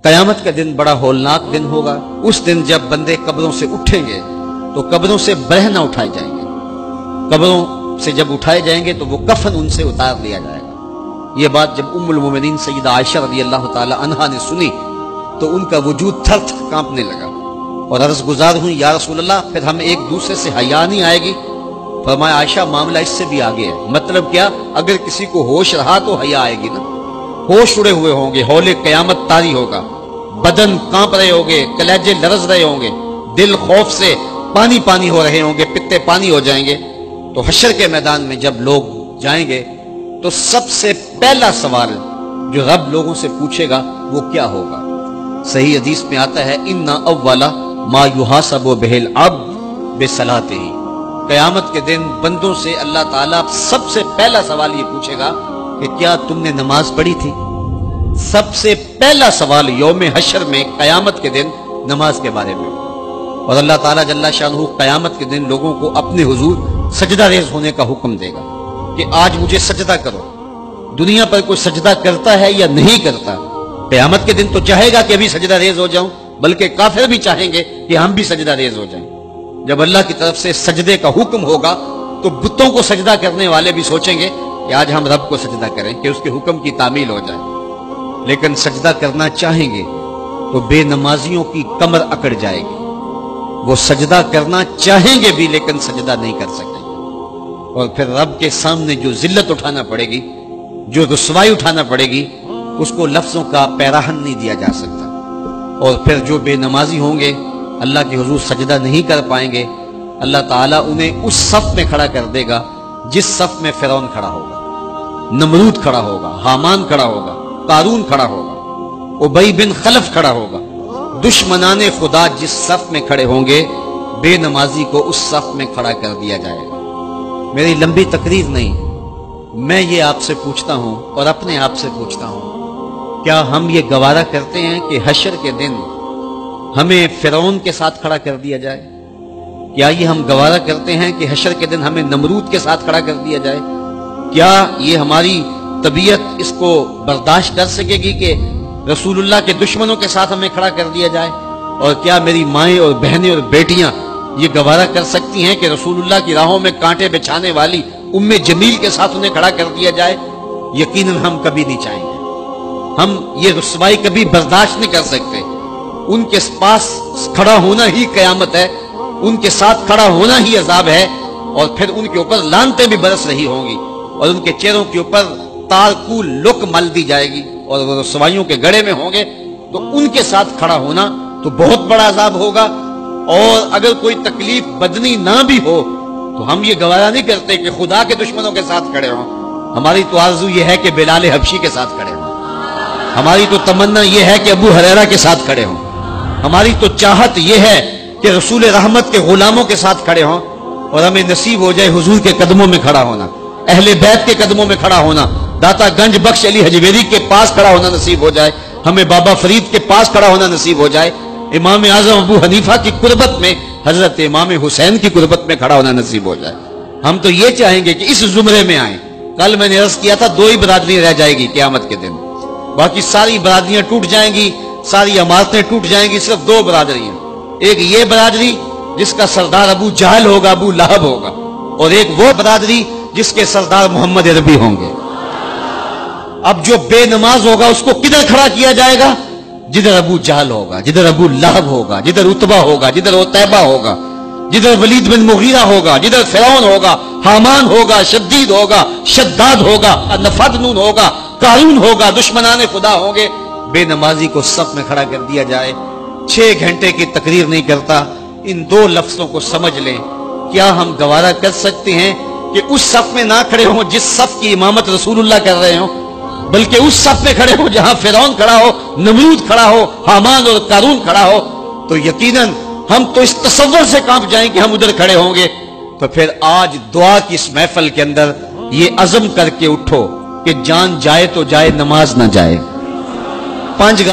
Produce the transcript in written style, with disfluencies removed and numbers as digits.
قیامت کا دن بڑا ہولناک دن ہوگا۔ اس دن جب بندے قبروں سے اٹھیں گے تو قبروں سے برہ نہ اٹھائے جائیں گے، قبروں سے جب اٹھائے جائیں گے تو وہ کفن ان سے اتار لیا جائے گا۔ یہ بات جب ام المومنین سیدہ عائشہ رضی اللہ تعالی عنہا نے سنی تو ان کا وجود تھر تھر کانپنے لگا اور عرض گزار ہوئی یا رسول اللہ پھر ہم ایک دوسرے سے حیا نہیں آئے گی؟ فرمایا عائشہ معاملہ اس سے بھی آگے ہے۔ مطلب کیا؟ اگر کسی کو ہوش رہا تو حیا آئے گی نا، ہوش اڑے ہوئے ہوں گے، ہول قیامت طاری ہوگا، بدن کانپ رہے ہوں گے، کلیجے لرز رہے ہوں گے، دل خوف سے پانی پانی ہو رہے ہوں گے، پتے پانی ہو جائیں گے۔ تو حشر کے میدان میں جب لوگ جائیں گے تو سب سے پہلا سوال جو رب لوگوں سے پوچھے گا وہ کیا ہوگا؟ صحیح حدیث میں آتا ہے اِنَّ أَوَّلَ مَا يُحَاسَبُ بِهِ الْعَبْدُ بِصَلَاتِهِ۔ قیامت کے دن بندوں سے اللہ تعالیٰ سب سے پہلا سوال یہ پوچھے گا کہ کیا تم نے نماز پڑھی تھی؟ سب سے پہلا سوال یوم حشر میں قیامت کے دن نماز کے بارے میں۔ اور اللہ تعالیٰ جل شانہ قیامت کے دن لوگوں کو اپنے حضور سجدہ ریز ہونے کا حکم دے گا کہ آج مجھے سجدہ کرو۔ دنیا پر کوئی سجدہ کرتا ہے یا نہیں کرتا؟ قیامت کے دن تو چاہے گا کہ ابھی سجدہ ریز ہو جاؤں، بلکہ کافر بھی چاہیں گے کہ ہم بھی سجدہ ریز ہو جائیں۔ جب اللہ کی طرف سے سجدے کا حکم ہوگا تو بتوں کو سجدہ کرنے والے بھی سوچیں گے کہ آج ہم رب کو سجدہ کریں کہ اس کے حکم کی تعمیل ہو جائے، لیکن سجدہ کرنا چاہیں گے تو بے نمازیوں کی کمر اکڑ جائے گی۔ وہ سجدہ کرنا چاہیں گے بھی لیکن سجدہ نہیں کر سکیں گے، اور پھر رب کے سامنے جو ذلت اٹھانا پڑے گی، جو رسوائی اٹھانا پڑے گی، اس کو لفظوں کا پیراہن نہیں دیا جا سکتا۔ اور پھر جو بے نمازی ہوں گے اللہ کے حضور سجدہ نہیں کر پائیں گے، اللہ تعالیٰ انہیں اس صف میں کھڑا کر دے گا جس صف میں فرعون کھڑا ہوگا، نمرود کھڑا ہوگا، حامان کھڑا ہوگا، قارون کھڑا ہوگا، ابی بن خلف کھڑا ہوگا۔ دشمنان خدا جس صف میں کھڑے ہوں گے بے نمازی کو اس صف میں کھڑا کر دیا جائے گا۔ میری لمبی تقریر نہیں، میں یہ آپ سے پوچھتا ہوں اور اپنے آپ سے پوچھتا ہوں، کیا ہم یہ گوارا کرتے ہیں کہ حشر کے دن ہمیں فرعون کے ساتھ کھڑا کر دیا جائے؟ کیا یہ ہم گوارا کرتے ہیں کہ حشر کے دن ہمیں نمرود کے ساتھ کھڑا کر دیا جائے؟ کیا یہ ہماری طبیعت اس کو برداشت کر سکے گی کہ رسول اللہ کے دشمنوں کے ساتھ ہمیں کھڑا کر دیا جائے؟ اور کیا میری مائیں اور بہنیں اور بیٹیاں یہ گوارا کر سکتی ہیں کہ رسول اللہ کی راہوں میں کانٹے بچھانے والی ام جمیل کے ساتھ انہیں کھڑا کر دیا جائے؟ یقیناً ہم کبھی نہیں چاہیں گے، ہم یہ رسوائی کبھی برداشت نہیں کر سکتے۔ ان کے پاس کھڑا ہونا ہی قیامت ہے، ان کے ساتھ کھڑا ہونا ہی عذاب ہے، اور پھر ان کے اوپر لعنتیں بھی برس رہی ہوں گی اور ان کے چہروں کے اوپر تارکو لک مل دی جائے گی اور وہ رسوائیوں کے گڑے میں ہوں گے، تو ان کے ساتھ کھڑا ہونا تو بہت بڑا عذاب ہوگا۔ اور اگر کوئی تکلیف بدنی نہ بھی ہو تو ہم یہ گوارا نہیں کرتے کہ خدا کے دشمنوں کے ساتھ کھڑے ہوں۔ ہماری تو آرزو یہ ہے کہ بلال حبشی کے ساتھ کھڑے ہوں، ہماری تو تمنا یہ ہے کہ ابو ہریرہ کے ساتھ کھڑے ہوں، ہماری تو چاہت یہ ہے کہ رسول رحمت کے غلاموں کے ساتھ کھڑے ہوں، اور ہمیں نصیب ہو جائے حضور کے قدموں میں کھڑا ہونا، اہل بیت کے قدموں میں کھڑا ہونا، داتا گنج بخش علی حجویری کے پاس کھڑا ہونا نصیب ہو جائے، ہمیں بابا فرید کے پاس کھڑا ہونا نصیب ہو جائے، امام اعظم ابو حنیفہ کی قربت میں، حضرت امام حسین کی قربت میں کھڑا ہونا نصیب ہو جائے۔ ہم تو یہ چاہیں گے کہ اس زمرے میں آئیں۔ کل میں نے عرض کیا تھا 2 ہی برادریاں رہ جائے گی قیامت کے دن، باقی ساری برادریاں ٹوٹ جائیں گی، ساری عمارتیں ٹوٹ جائیں گی، صرف 2 برادریاں، ایک یہ برادری جس کا سردار ابو جہل ہوگا، ابو لہب ہوگا، اور ایک وہ برادری جس کے سردار محمد عربی ہوں گے۔ اب جو بے نماز ہوگا اس کو کدھر کھڑا کیا جائے گا؟ جدھر ابو جہل ہوگا، جدھر ابو لہب ہوگا، جدھر عتبہ ہوگا، جدھر عتیبہ ہوگا، جدھر ولید بن مغیرہ ہوگا، جدھر فرعون ہوگا، حامان ہوگا، شدید ہوگا، شداد ہوگا، نفدنون ہوگا، قارون ہوگا، دشمنان خدا ہوں گے۔ بے نمازی کو صف میں کھڑا کر دیا جائے۔ 6 گھنٹے کی تقریر نہیں کرتا، ان 2 لفظوں کو سمجھ لیں۔ کیا ہم گوارا کر سکتے ہیں کہ اس صف میں نہ کھڑے ہوں جس صف کی امامت رسول اللہ کر رہے ہوں، بلکہ اس صف میں کھڑے ہوں جہاں فرعون کھڑا ہو، نمرود کھڑا ہو، حامان اور قارون کھڑا ہو؟ تو یقیناً ہم تو اس تصور سے کانپ جائیں کہ ہم ادھر کھڑے ہوں گے۔ تو پھر آج دعا کی اس محفل کے اندر یہ عزم کر کے اٹھو کہ جان جائے تو جائے، نماز نہ جائے۔ 5